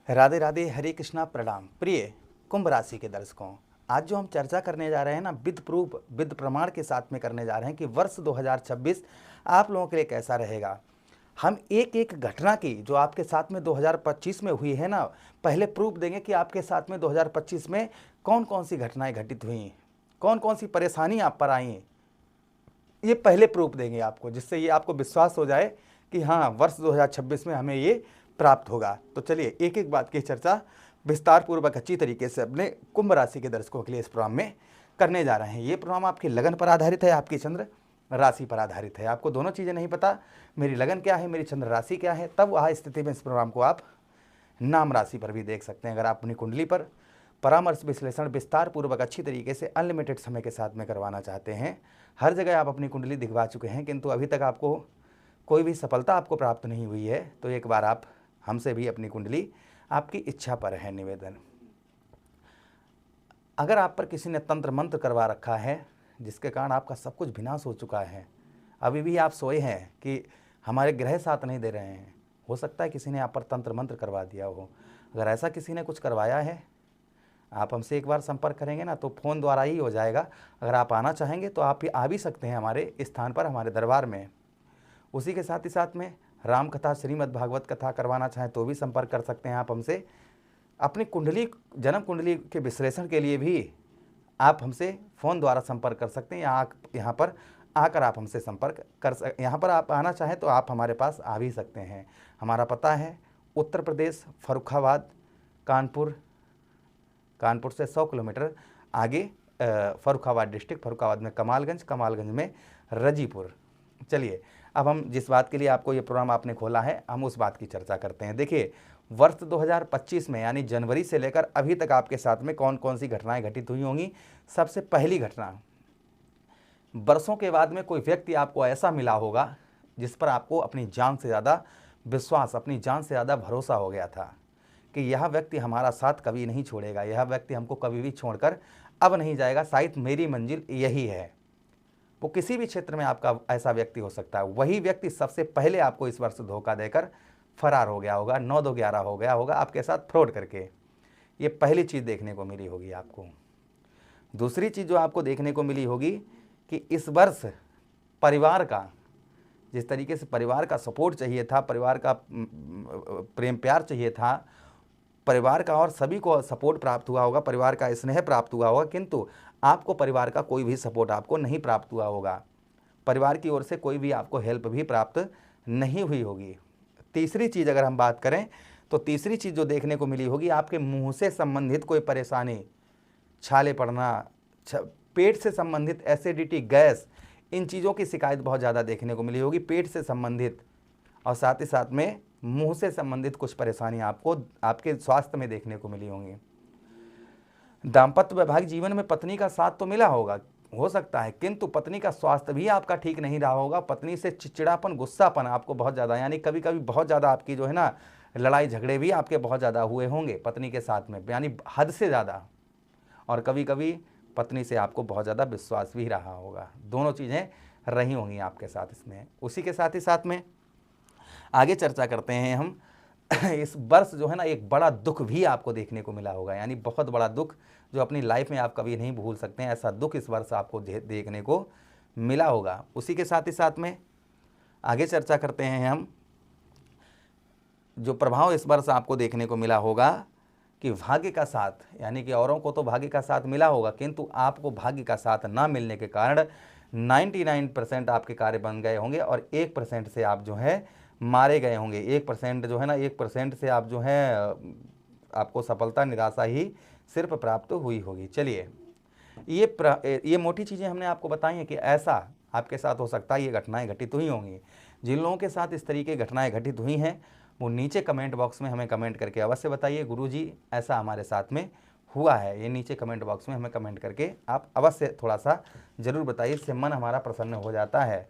राधे राधे, हरे कृष्णा, प्रणाम। प्रिय कुंभ राशि के दर्शकों, आज जो हम चर्चा करने जा रहे हैं ना, विद प्रूफ विद प्रमाण के साथ में करने जा रहे हैं कि वर्ष 2026 आप लोगों के लिए कैसा रहेगा। हम एक एक घटना की जो आपके साथ में 2025 में हुई है ना, पहले प्रूफ देंगे कि आपके साथ में 2025 में कौन कौन सी घटनाएं घटित हुई, कौन कौन सी परेशानी आप पर आई। ये पहले प्रूफ देंगे आपको, जिससे ये आपको विश्वास हो जाए कि हाँ, वर्ष 2026 में हमें ये प्राप्त होगा। तो चलिए एक एक बात की चर्चा विस्तार पूर्वक अच्छी तरीके से अपने कुंभ राशि के दर्शकों के लिए इस प्रोग्राम में करने जा रहे हैं। ये प्रोग्राम आपकी लगन पर आधारित है, आपकी चंद्र राशि पर आधारित है। आपको दोनों चीज़ें नहीं पता, मेरी लगन क्या है, मेरी चंद्र राशि क्या है, तब वह स्थिति में इस प्रोग्राम को आप नाम राशि पर भी देख सकते हैं। अगर आप अपनी कुंडली पर परामर्श विश्लेषण विस्तार पूर्वक अच्छी तरीके से अनलिमिटेड समय के साथ में करवाना चाहते हैं, हर जगह आप अपनी कुंडली दिखवा चुके हैं किंतु अभी तक आपको कोई भी सफलता आपको प्राप्त नहीं हुई है, तो एक बार आप हमसे भी अपनी कुंडली, आपकी इच्छा पर है निवेदन। अगर आप पर किसी ने तंत्र मंत्र करवा रखा है जिसके कारण आपका सब कुछ विनाश हो चुका है, अभी भी आप सोए हैं कि हमारे ग्रह साथ नहीं दे रहे हैं, हो सकता है किसी ने आप पर तंत्र मंत्र करवा दिया हो। अगर ऐसा किसी ने कुछ करवाया है, आप हमसे एक बार संपर्क करेंगे ना, तो फ़ोन द्वारा ही हो जाएगा। अगर आप आना चाहेंगे तो आप आ भी सकते हैं हमारे स्थान पर, हमारे दरबार में। उसी के साथ ही साथ में राम कथा, श्रीमद् भागवत कथा करवाना चाहें तो भी संपर्क कर सकते हैं आप हमसे। अपनी कुंडली, जन्म कुंडली के विश्लेषण के लिए भी आप हमसे फ़ोन द्वारा संपर्क कर सकते हैं। यहाँ पर आकर आप हमसे संपर्क यहाँ पर आप आना चाहें तो आप हमारे पास आ भी सकते हैं। हमारा पता है उत्तर प्रदेश, फर्रुखाबाद, कानपुर से 100 किलोमीटर आगे फर्रुखाबाद डिस्ट्रिक्ट, फर्रुखाबाद में कमालगंज में रजीपुर। चलिए अब हम जिस बात के लिए आपको ये प्रोग्राम आपने खोला है, हम उस बात की चर्चा करते हैं। देखिए, वर्ष 2025 में यानी जनवरी से लेकर अभी तक आपके साथ में कौन कौन सी घटनाएं घटित हुई होंगी। सबसे पहली घटना, बरसों के बाद में कोई व्यक्ति आपको ऐसा मिला होगा जिस पर आपको अपनी जान से ज़्यादा विश्वास, अपनी जान से ज़्यादा भरोसा हो गया था कि यह व्यक्ति हमारा साथ कभी नहीं छोड़ेगा, यह व्यक्ति हमको कभी भी छोड़कर अब नहीं जाएगा, शायद मेरी मंजिल यही है। वो किसी भी क्षेत्र में आपका ऐसा व्यक्ति हो सकता है। वही व्यक्ति सबसे पहले आपको इस वर्ष धोखा देकर फरार हो गया होगा, 9-2-11 हो गया होगा आपके साथ फ्रॉड करके। ये पहली चीज़ देखने को मिली होगी आपको। दूसरी चीज़ जो आपको देखने को मिली होगी कि इस वर्ष परिवार का, जिस तरीके से परिवार का सपोर्ट चाहिए था, परिवार का प्रेम प्यार चाहिए था, परिवार का और सभी को सपोर्ट प्राप्त हुआ होगा, परिवार का स्नेह प्राप्त हुआ होगा, किंतु आपको परिवार का कोई भी सपोर्ट आपको नहीं प्राप्त हुआ होगा। परिवार की ओर से कोई भी आपको हेल्प भी प्राप्त नहीं हुई होगी। तीसरी चीज़ अगर हम बात करें तो तीसरी चीज़ जो देखने को मिली होगी, आपके मुंह से संबंधित कोई परेशानी, छाले पड़ना, पेट से संबंधित एसिडिटी, गैस, इन चीज़ों की शिकायत बहुत ज़्यादा देखने को मिली होगी, पेट से संबंधित। और साथ ही साथ में मुंह से संबंधित कुछ परेशानी आपको आपके स्वास्थ्य में देखने को मिली होंगी। दाम्पत्य वैवाहिक जीवन में पत्नी का साथ तो मिला होगा, हो सकता है, किंतु पत्नी का स्वास्थ्य भी आपका ठीक नहीं रहा होगा। पत्नी से चिड़चिड़ापन, गुस्सापन आपको बहुत ज़्यादा, यानी कभी कभी बहुत ज़्यादा आपकी जो है ना, लड़ाई झगड़े भी आपके बहुत ज़्यादा हुए होंगे पत्नी के साथ में, यानी हद से ज़्यादा। और कभी कभी पत्नी से आपको बहुत ज़्यादा विश्वास भी रहा होगा। दोनों चीज़ें रही होंगी आपके साथ इसमें। उसी के साथ ही साथ में आगे चर्चा करते हैं हम। इस वर्ष जो है ना, एक बड़ा दुख भी आपको देखने को मिला होगा, यानी बहुत बड़ा दुख जो अपनी लाइफ में आप कभी नहीं भूल सकते हैं, ऐसा दुख इस वर्ष आपको देखने को मिला होगा। उसी के साथ ही साथ में आगे चर्चा करते हैं हम, जो प्रभाव इस वर्ष आपको देखने को मिला होगा कि भाग्य का साथ, यानी कि औरों को तो भाग्य का साथ मिला होगा, किंतु आपको भाग्य का साथ ना मिलने के कारण 99% आपके कार्य बन गए होंगे और 1% से आप जो है मारे गए होंगे। 1% जो है ना, 1% से आप जो है आपको सफलता, निराशा ही सिर्फ प्राप्त हुई होगी। चलिए, ये मोटी चीज़ें हमने आपको बताई हैं कि ऐसा आपके साथ हो सकता है, ये घटनाएं घटित हुई होंगी। जिन लोगों के साथ इस तरीके घटनाएं घटित हुई हैं वो नीचे कमेंट बॉक्स में हमें कमेंट करके अवश्य बताइए, गुरुजी ऐसा हमारे साथ में हुआ है। ये नीचे कमेंट बॉक्स में हमें कमेंट करके आप अवश्य थोड़ा सा ज़रूर बताइए, इससे मन हमारा प्रसन्न हो जाता है।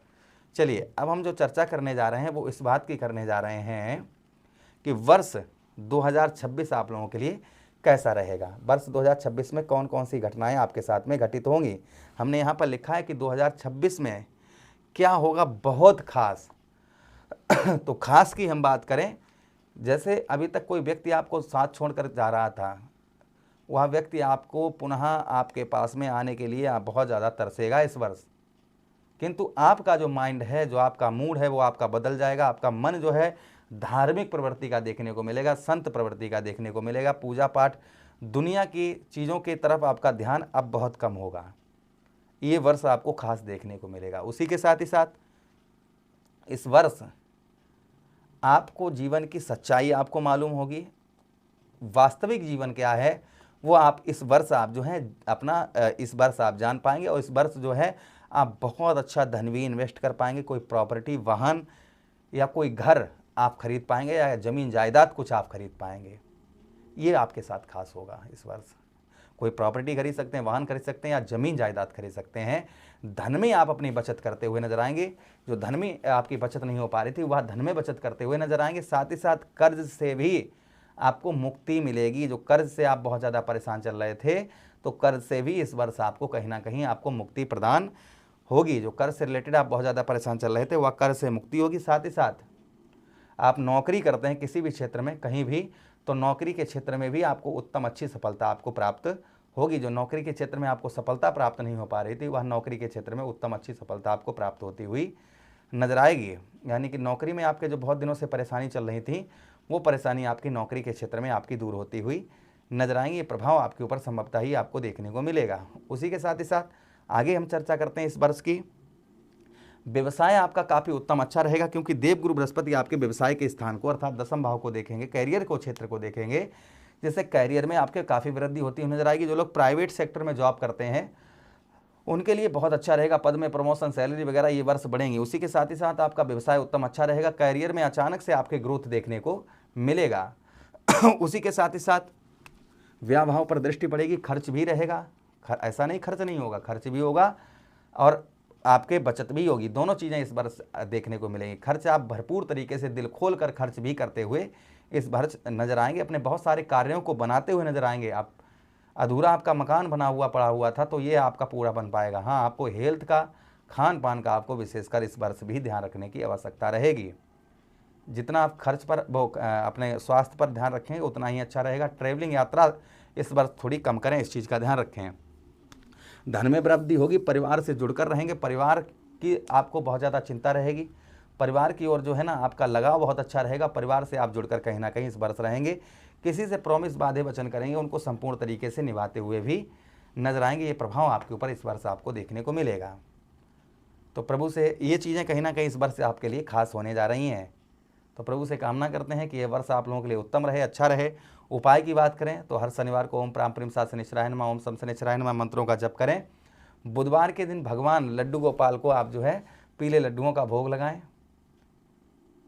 चलिए, अब हम जो चर्चा करने जा रहे हैं वो इस बात की करने जा रहे हैं कि वर्ष 2026 आप लोगों के लिए कैसा रहेगा। वर्ष 2026 में कौन कौन सी घटनाएं आपके साथ में घटित होंगी। हमने यहाँ पर लिखा है कि 2026 में क्या होगा बहुत खास। तो खास की हम बात करें जैसे अभी तक कोई व्यक्ति आपको साथ छोड़कर जा रहा था, वह व्यक्ति आपको पुनः आपके पास में आने के लिए बहुत ज़्यादा तरसेगा इस वर्ष। किंतु आपका जो माइंड है, जो आपका मूड है, वो आपका बदल जाएगा। आपका मन जो है धार्मिक प्रवृत्ति का देखने को मिलेगा, संत प्रवृत्ति का देखने को मिलेगा। पूजा पाठ, दुनिया की चीज़ों की तरफ आपका ध्यान अब बहुत कम होगा। ये वर्ष आपको खास देखने को मिलेगा। उसी के साथ ही साथ इस वर्ष आपको जीवन की सच्चाई आपको मालूम होगी। वास्तविक जीवन क्या है वो आप इस वर्ष आप जो है अपना इस वर्ष आप जान पाएंगे। और इस वर्ष जो है आप बहुत अच्छा धन भी इन्वेस्ट कर पाएंगे। कोई प्रॉपर्टी, वाहन या कोई घर आप खरीद पाएंगे, या ज़मीन जायदाद कुछ आप खरीद पाएंगे। ये आपके साथ खास होगा इस वर्ष। कोई प्रॉपर्टी खरीद सकते हैं, वाहन खरीद सकते हैं, या ज़मीन जायदाद खरीद सकते हैं। धन में आप अपनी बचत करते हुए नजर आएंगे। जो धन में आपकी बचत नहीं हो पा रही थी, वह धन में बचत करते हुए नजर आएंगे। साथ ही साथ कर्ज से भी आपको मुक्ति मिलेगी। जो कर्ज से आप बहुत ज़्यादा परेशान चल रहे थे, तो कर्ज से भी इस वर्ष आपको कहीं ना कहीं आपको मुक्ति प्रदान होगी। जो कर्ज से रिलेटेड आप बहुत ज़्यादा परेशान चल रहे थे, वह कर्ज से मुक्ति होगी। साथ ही साथ आप नौकरी करते हैं किसी भी क्षेत्र में, कहीं भी, तो नौकरी के क्षेत्र में भी आपको उत्तम अच्छी सफलता आपको प्राप्त होगी। जो नौकरी के क्षेत्र में आपको सफलता प्राप्त नहीं हो पा रही थी, वह नौकरी के क्षेत्र में उत्तम अच्छी सफलता आपको प्राप्त होती हुई नजर आएगी। यानी कि नौकरी में आपके जो बहुत दिनों से परेशानी चल रही थी, वो परेशानी आपकी नौकरी के क्षेत्र में आपकी दूर होती हुई नजर आएंगी। ये प्रभाव आपके ऊपर संभवतः ही आपको देखने को मिलेगा। उसी के साथ ही साथ आगे हम चर्चा करते हैं इस वर्ष की। व्यवसाय आपका काफ़ी उत्तम अच्छा रहेगा, क्योंकि देवगुरु बृहस्पति आपके व्यवसाय के स्थान को अर्थात दशम भाव को देखेंगे, कैरियर को क्षेत्र को देखेंगे, जिससे कैरियर में आपके काफ़ी वृद्धि होती हुई नजर आएगी। जो लोग प्राइवेट सेक्टर में जॉब करते हैं उनके लिए बहुत अच्छा रहेगा। पद में प्रमोशन, सैलरी वगैरह ये वर्ष बढ़ेंगी। उसी के साथ ही साथ आपका व्यवसाय उत्तम अच्छा रहेगा। कैरियर में अचानक से आपके ग्रोथ देखने को मिलेगा। उसी के साथ ही साथ व्याभाव पर दृष्टि पड़ेगी, खर्च भी रहेगा। ऐसा नहीं खर्च नहीं होगा, खर्च भी होगा और आपके बचत भी होगी। दोनों चीज़ें इस वर्ष देखने को मिलेंगी। खर्च आप भरपूर तरीके से दिल खोल कर खर्च भी करते हुए इस वर्ष नजर आएंगे। अपने बहुत सारे कार्यों को बनाते हुए नजर आएंगे। आप अधूरा आपका मकान बना हुआ पड़ा हुआ था, तो ये आपका पूरा बन पाएगा। हाँ, आपको हेल्थ का, खान पान का आपको विशेषकर इस वर्ष भी ध्यान रखने की आवश्यकता रहेगी। जितना आप खर्च पर अपने स्वास्थ्य पर ध्यान रखेंगे उतना ही अच्छा रहेगा। ट्रैवलिंग, यात्रा इस वर्ष थोड़ी कम करें, इस चीज़ का ध्यान रखें। धन में वृद्धि होगी, परिवार से जुड़कर रहेंगे। परिवार की आपको बहुत ज़्यादा चिंता रहेगी। परिवार की ओर जो है ना आपका लगाव बहुत अच्छा रहेगा। परिवार से आप जुड़कर कहीं ना कहीं इस वर्ष रहेंगे। किसी से प्रॉमिस, वादे वचन करेंगे, उनको संपूर्ण तरीके से निभाते हुए भी नजर आएंगे। ये प्रभाव आपके ऊपर इस वर्ष आपको देखने को मिलेगा। तो प्रभु से ये चीज़ें कहीं ना कहीं इस वर्ष आपके लिए खास होने जा रही हैं। तो प्रभु से कामना करते हैं कि यह वर्ष आप लोगों के लिए उत्तम रहे, अच्छा रहे। उपाय की बात करें तो हर शनिवार को ओम प्राम प्रीम सात शनिश्चराय नमः, ओम शम शनिश्चराय नमः मंत्रों का जप करें। बुधवार के दिन भगवान लड्डू गोपाल को आप जो है पीले लड्डुओं का भोग लगाएं।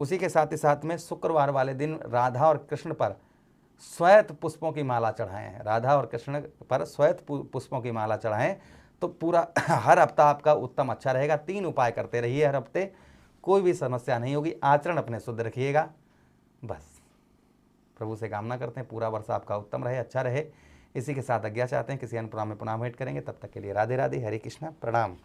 उसी के साथ ही साथ में शुक्रवार वाले दिन राधा और कृष्ण पर श्वेत पुष्पों की माला चढ़ाएं। राधा और कृष्ण पर श्वेत पुष्पों की माला चढ़ाएं, तो पूरा हर हफ्ता आपका उत्तम अच्छा रहेगा। 3 उपाय करते रहिए हर हफ्ते, कोई भी समस्या नहीं होगी। आचरण अपने शुद्ध रखिएगा। बस प्रभु से कामना करते हैं पूरा वर्ष आपका उत्तम रहे, अच्छा रहे। इसी के साथ आज्ञा चाहते हैं, किसी अन्य प्रोग्राम में पुनः भेंट करेंगे। तब तक के लिए राधे राधे, हरे कृष्णा, प्रणाम।